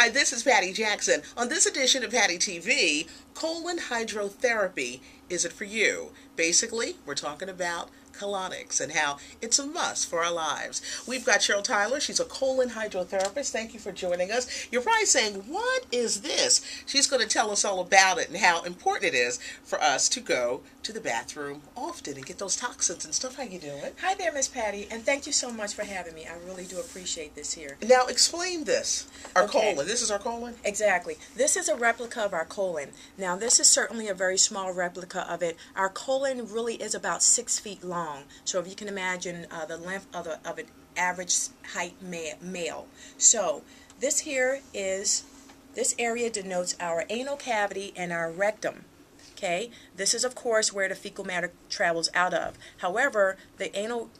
Hi, this is Patty Jackson. On this edition of Patty TV, colon hydrotherapy, is it for you? Basically, we're talking about colonics and how it's a must for our lives. We've got CHERYL Tyler. She's a colon hydrotherapist. Thank you for joining us. You're probably saying, what is this? She's going to tell us all about it and how important it is for us to go to the bathroom often and get those toxins and stuff. How you doing? Hi there, Miss Patty, and thank you so much for having me. I really do appreciate this here. Now explain this. Our Okay. colon. This is our colon? Exactly. This is a replica of our colon. Now, this is certainly a very small replica of it. Our colon really is about 6 feet long. So if you can imagine the length of an average height male. So this area denotes our anal cavity and our rectum. Okay, this is of course where the fecal matter travels out of. However, the anal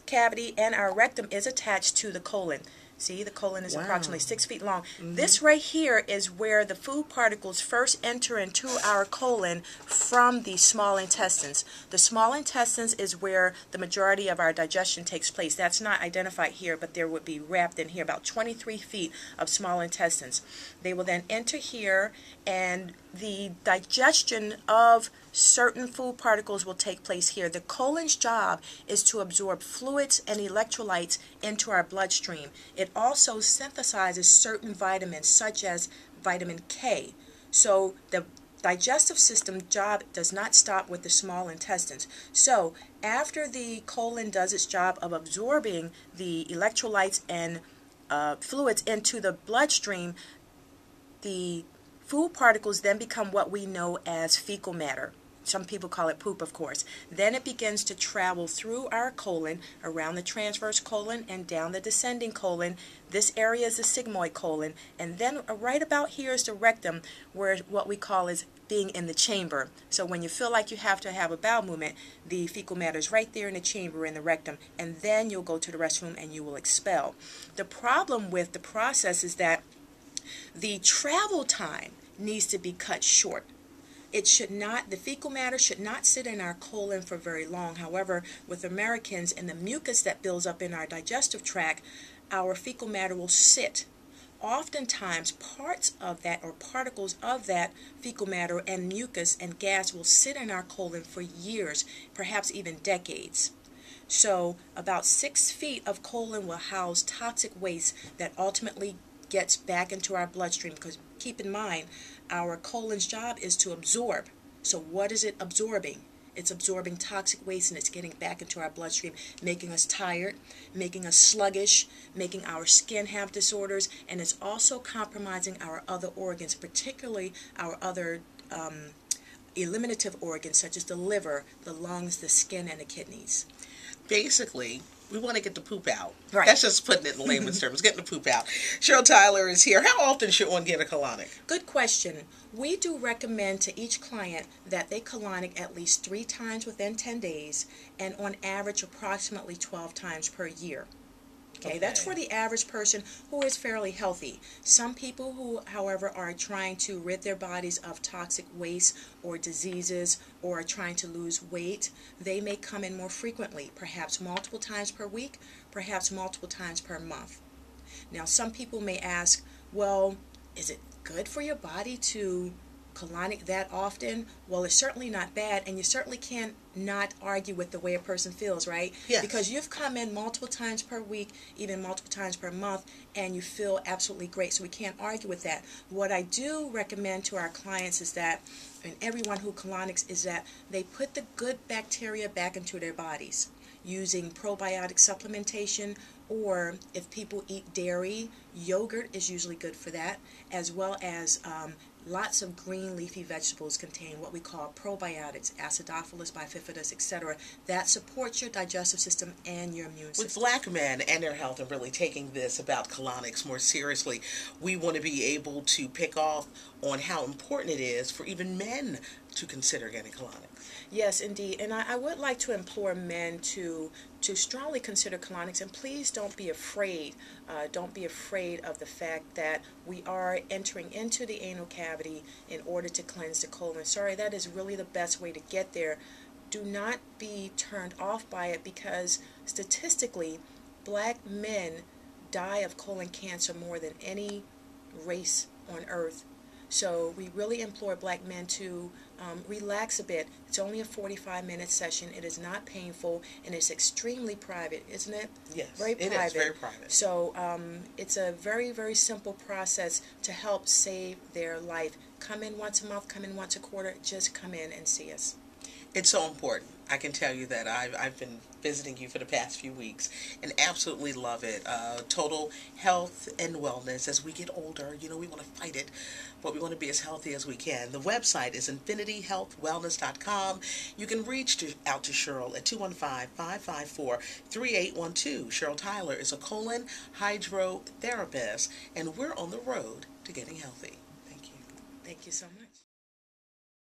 cavity and our rectum is attached to the colon. See, the colon is approximately 6 feet long. This right here is where the food particles first enter into our colon from the small intestines. The small intestines is where the majority of our digestion takes place. That's not identified here, but there would be wrapped in here about 23 feet of small intestines. They will then enter here, and the digestion of certain food particles will take place here. The colon's job is to absorb fluids and electrolytes into our bloodstream. It also synthesizes certain vitamins such as vitamin K. So the digestive system job does not stop with the small intestines. So after the colon does its job of absorbing the electrolytes and fluids into the bloodstream, the food particles then become what we know as fecal matter. Some people call it poop, of course. Then it begins to travel through our colon, around the transverse colon and down the descending colon. This area is the sigmoid colon. And then right about here is the rectum, where what we call is being in the chamber. So when you feel like you have to have a bowel movement, the fecal matter is right there in the chamber in the rectum. And then you'll go to the restroom and you will expel. The problem with the process is that the travel time needs to be cut short. It should not, the fecal matter should not sit in our colon for very long. However, with Americans and the mucus that builds up in our digestive tract, our fecal matter will sit. Oftentimes, parts of that or particles of that fecal matter and mucus and gas will sit in our colon for years, perhaps even decades. So, about 6 feet of colon will house toxic waste that ultimately gets back into our bloodstream, because keep in mind, our colon's job is to absorb. So what is it absorbing? It's absorbing toxic waste and it's getting back into our bloodstream, making us tired, making us sluggish, making our skin have disorders, and it's also compromising our other organs, particularly our other eliminative organs such as the liver, the lungs, the skin, and the kidneys. Basically, we want to get the poop out. Right. That's just putting it in layman's terms, getting the poop out. CHERYL Tyler is here. How often should one get a colonic? Good question. We do recommend to each client that they colonic at least 3 times within 10 days, and on average approximately 12 times per year. Okay, that's for the average person who is fairly healthy. Some people who, however, are trying to rid their bodies of toxic waste or diseases or are trying to lose weight, they may come in more frequently, perhaps multiple times per week, perhaps multiple times per month. Now, some people may ask, well, is it good for your body to colonic that often? Well, it's certainly not bad, and you certainly can't not argue with the way a person feels, right? Yes. Because you've come in multiple times per week, even multiple times per month, and you feel absolutely great, so we can't argue with that. What I do recommend to our clients is that, and everyone who colonics, is that they put the good bacteria back into their bodies using probiotic supplementation, or if people eat dairy, yogurt is usually good for that, as well as lots of green leafy vegetables contain what we call probiotics, acidophilus, bifidus, etc., that supports your digestive system and your immune system. With black men and their health and really taking this about colonics more seriously, we want to be able to pick off on how important it is for even men to consider getting colonics. Yes, indeed. And I would like to implore men to strongly consider colonics, and please don't be afraid. Don't be afraid of the fact that we are entering into the anal cavity in order to cleanse the colon. Sorry, that is really the best way to get there. Do not be turned off by it, because statistically, black men die of colon cancer more than any race on earth. So we really implore black men to relax a bit. It's only a 45-minute session. It is not painful, and it's extremely private, isn't it? Yes, very private. it is very private. So it's a very, very simple process to help save their life. Come in once a month, come in once a quarter, just come in and see us. It's so important. I can tell you that I've been visiting you for the past few weeks and absolutely love it. Total health and wellness. As we get older, we want to fight it, but we want to be as healthy as we can. The website is infinityhealthwellness.com. You can reach out to CHERYL at 215-554-3812. CHERYL Tyler is a colon hydrotherapist, and we're on the road to getting healthy. Thank you. Thank you so much.